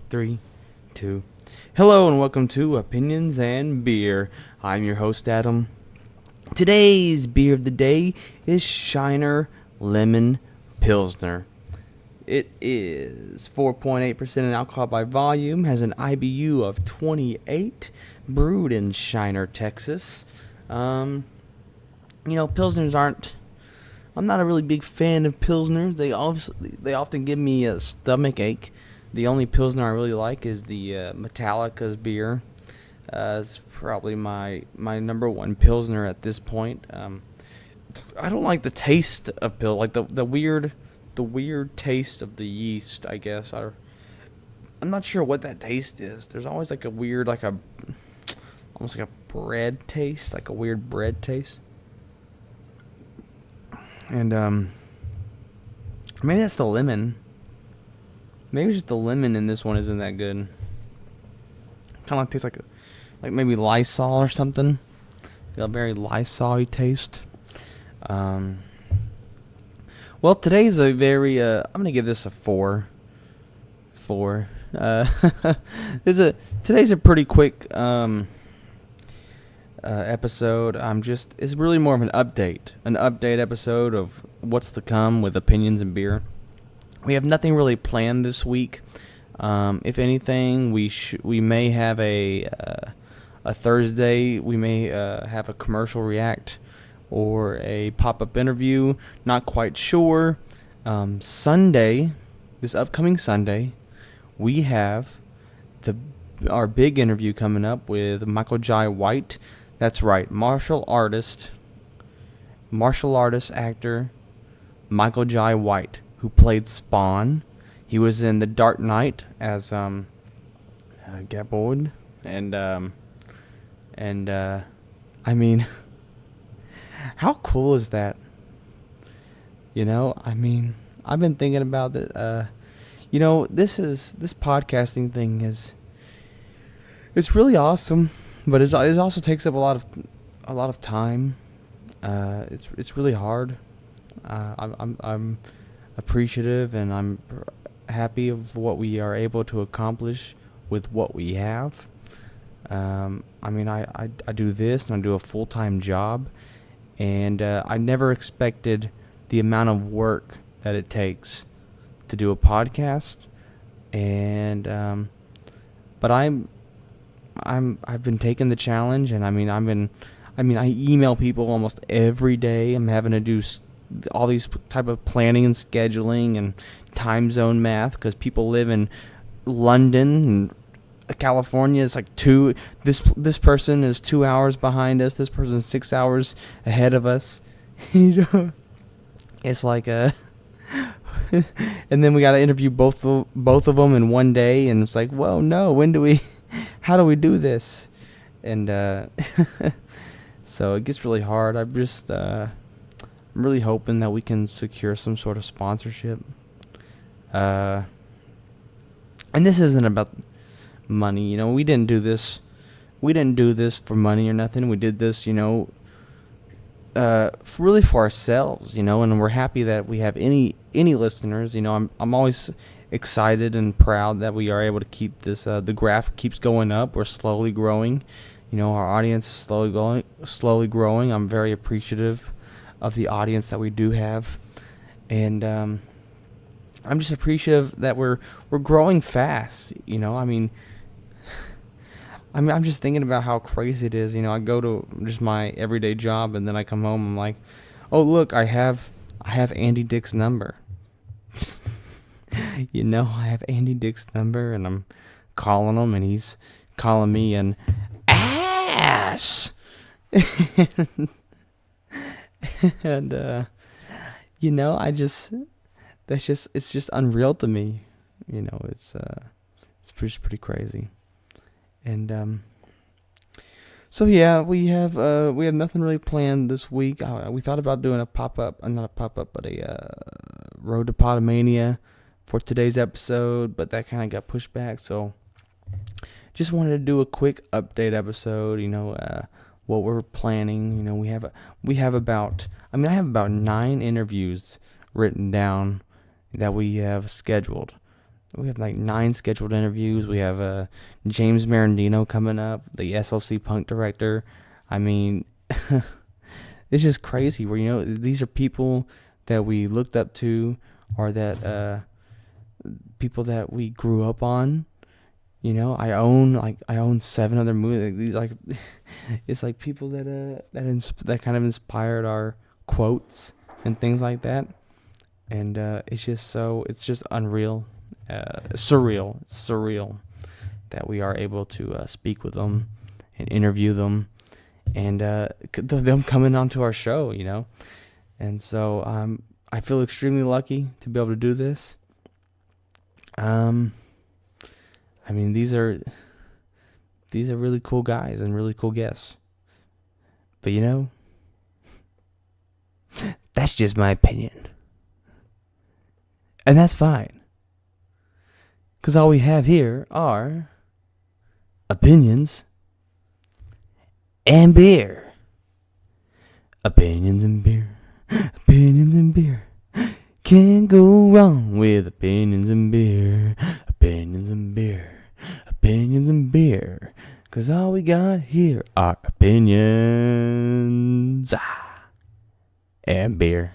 3, 2. Hello and welcome to Opinions and Beer. I'm your host, Adam. Today's beer of the day is Shiner Lemon Pilsner. It is 4.8% in alcohol by volume, has an IBU of 28, brewed in Shiner, Texas. Pilsners aren't... I'm not a really big fan of Pilsners. They often give me a stomach ache. The only Pilsner I really like is the Metallica's beer. It's probably my number one Pilsner at this point. I don't like the taste of like the weird taste of the yeast, I guess. I'm not sure what that taste is. There's always like a weird, almost like a bread taste, like a weird bread taste. And maybe that's the lemon. Maybe just the lemon in this one isn't that good. Kind of tastes like maybe Lysol or something. Got a very Lysol-y taste. Well, today's a very. I'm gonna give this a 4. 4. Today's a pretty quick episode. It's really more of an update episode of what's to come with opinions and beer. We have nothing really planned this week. If anything, we may have a Thursday. We may have a commercial react or a pop-up interview. Not quite sure. Sunday, this upcoming Sunday, we have our big interview coming up with Michael Jai White. That's right, martial artist actor Michael Jai White, who played Spawn. He was in The Dark Knight as Gaboid, and I mean, how cool is that? I've been thinking about that. This podcasting thing it's really awesome, but it also takes up a lot of time. It's really hard. I'm appreciative, and I'm happy of what we are able to accomplish with what we have. I do this, and I do a full-time job, and I never expected the amount of work that it takes to do a podcast, and but I've been taking the challenge, and I email people almost every day. I'm having to do all these type of planning and scheduling and time zone math because people live in London and California. It's like this person is 2 hours behind us. This person is 6 hours ahead of us. It's like and then we got to interview both of them in one day, and it's like, whoa, no, how do we do this? And so it gets really hard. I'm really hoping that we can secure some sort of sponsorship. And this isn't about money. We didn't do this for money or nothing. We did this, really for ourselves, and we're happy that we have any listeners. I'm always excited and proud that we are able to keep this. The graph keeps going up. We're slowly growing. Our audience is slowly growing. I'm very appreciative of the audience that we do have, and I'm just appreciative that we're growing fast. I'm just thinking about how crazy it is. I go to just my everyday job, and then I come home. I'm like, oh look, I have Andy Dick's number. I have Andy Dick's number, and I'm calling him, and he's calling me an ass. And it's just unreal to me. It's pretty crazy. And so yeah, we have nothing really planned this week. We thought about doing a pop-up, not a pop-up, but a Road to Podamania for today's episode, but that kind of got pushed back. So just wanted to do a quick update episode. What we're planning. I have about 9 interviews written down that we have scheduled. We have like 9 scheduled interviews. We have James Marandino coming up, the SLC Punk director. I mean, it's just crazy. Where these are people that we looked up to, or that people that we grew up on. I own 7 other movies. These it's like people that kind of inspired our quotes and things like that. And it's just unreal, surreal. It's surreal that we are able to speak with them and interview them, and them coming onto our show. And so I feel extremely lucky to be able to do this. I mean, these are really cool guys and really cool guests. But that's just my opinion. And that's fine. Because all we have here are opinions and beer. Opinions and beer. Opinions and beer. Can't go wrong with opinions and beer. Opinions and beer. Opinions and beer. 'Cause all we got here are opinions and beer.